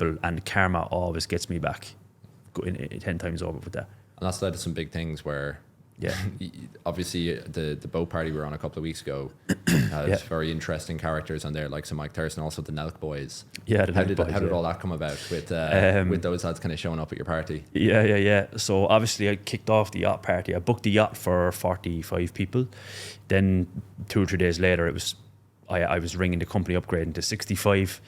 and karma always gets me back 10 times over with that. And that's led to some big things where, Yeah. obviously the boat party we were on a couple of weeks ago has very interesting characters on there, like some Mike Thurston, also the Nelk Boys. Yeah, the How Nelk Boys, did all that come about with those lads kind of showing up at your party? Yeah. So obviously I kicked off the yacht party. I booked the yacht for 45 people. Then 2 or 3 days later, I was ringing the company upgrading to 65.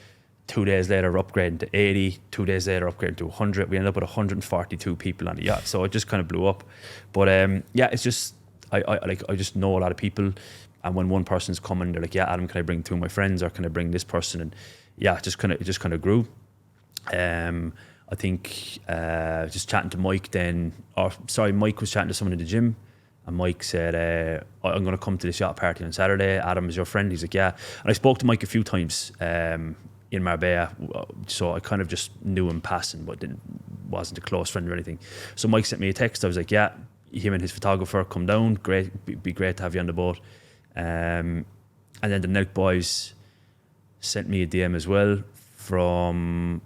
2 days later, upgrading to 80. 2 days later, upgrading to 100. We ended up with 142 people on the yacht. So it just kind of blew up. But it's just I just know a lot of people, and when one person's coming, they're like, yeah, Adam, can I bring 2 of my friends, or can I bring this person? And yeah, it just kind of grew. I think just chatting to Mike then, Mike was chatting to someone in the gym. And Mike said, I'm going to come to this yacht party on Saturday. Adam is your friend? He's like, yeah. And I spoke to Mike a few times in Marbella, so I kind of just knew him passing, but wasn't a close friend or anything. So Mike sent me a text. I was like, yeah, him and his photographer come down. Great, be great to have you on the boat. And then the Nelk Boys sent me a DM as well from...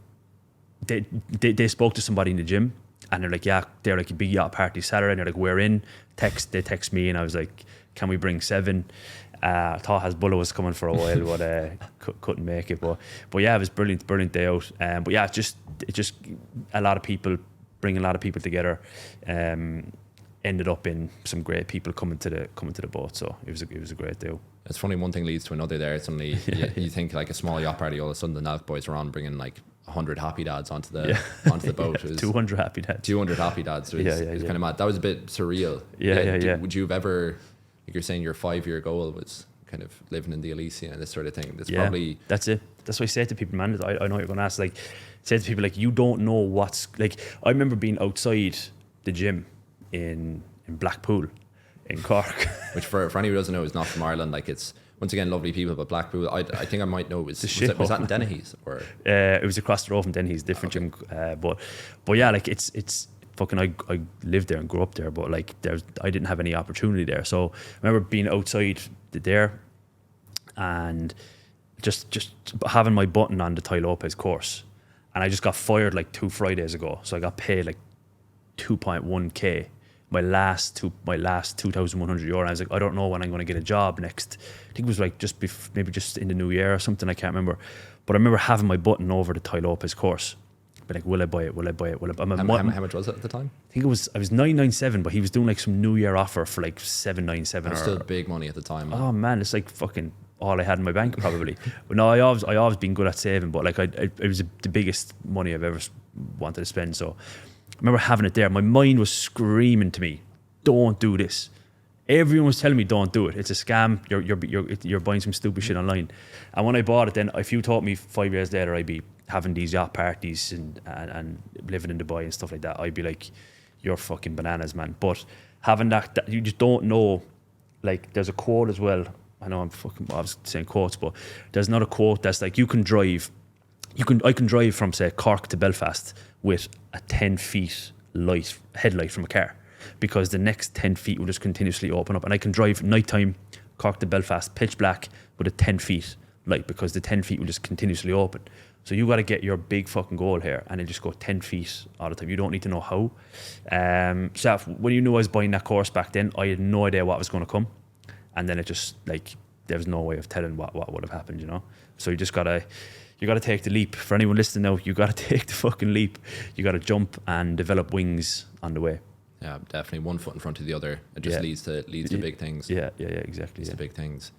They spoke to somebody in the gym, and they're like, yeah, they're like a big yacht party Saturday, and they're like, we're in. They text me, and I was like, can we bring 7? I thought Hasbulla was coming for a while, but couldn't make it. But yeah, it was brilliant day out. But yeah, it just a lot of people, bringing a lot of people together, ended up in some great people coming to the boat. So it was a great day. It's funny, one thing leads to another there. It's only you think like a small yacht party, all of a sudden the Nelk Boys are on bringing like 100 happy dads onto the boat. It was 200 happy dads. 200 happy dads. So it's kind of mad. That was a bit surreal. Yeah. Would you have ever, like you're saying, your 5-year goal was kind of living in the Elysian and this sort of thing? That's it. That's what I say to people, man. I know what you're going to ask. Like, say to people, like, you don't know what's like. I remember being outside the gym in Blackpool, in Cork, which for anyone who doesn't know is not from Ireland. Like, it's once again lovely people, but Blackpool, I think I might know was that in Dennehy's or it was across the road from Dennehy's, different gym. But yeah, like it's fucking. I lived there and grew up there, but like I didn't have any opportunity there. So I remember being outside there and just having my button on the Tai Lopez course, and I just got fired like 2 Fridays ago. So I got paid like 2.1k. My last €2,100. I was like, I don't know when I'm going to get a job next. I think it was like maybe just in the new year or something. I can't remember. But I remember having my button over the Tai Lopez course. But like, will I buy it? How much was it at the time? I think I was 997, but he was doing like some New Year offer for like 797. That's still big money at the time. Oh man, it's like fucking all I had in my bank probably. But no, I always been good at saving, but like it was the biggest money I've ever wanted to spend. So I remember having it there. My mind was screaming to me, "Don't do this." Everyone was telling me, "Don't do it. It's a scam. You're buying some stupid shit online." And when I bought it, then if you taught me 5 years later, I'd be having these yacht parties and living in Dubai and stuff like that, I'd be like, "You're fucking bananas, man." But having that you just don't know. Like, there's a quote as well. I know I was saying quotes, but there's another quote that's like, I can drive from say Cork to Belfast with a 10 feet headlight from a car, because the next 10 feet will just continuously open up, and I can drive nighttime Cork to Belfast pitch black with a 10 feet light, because the 10 feet will just continuously open. So you got to get your big fucking goal here, and it'll just go 10 feet all the time. You don't need to know how. So when you knew I was buying that course back then, I had no idea what was going to come, and then it just like there was no way of telling what would have happened, you know. So you got to take the leap. For anyone listening now, you got to take the fucking leap. You got to jump and develop wings on the way. Yeah, definitely. One foot in front of the other. It just leads to big things. Yeah, exactly. Leads to big things.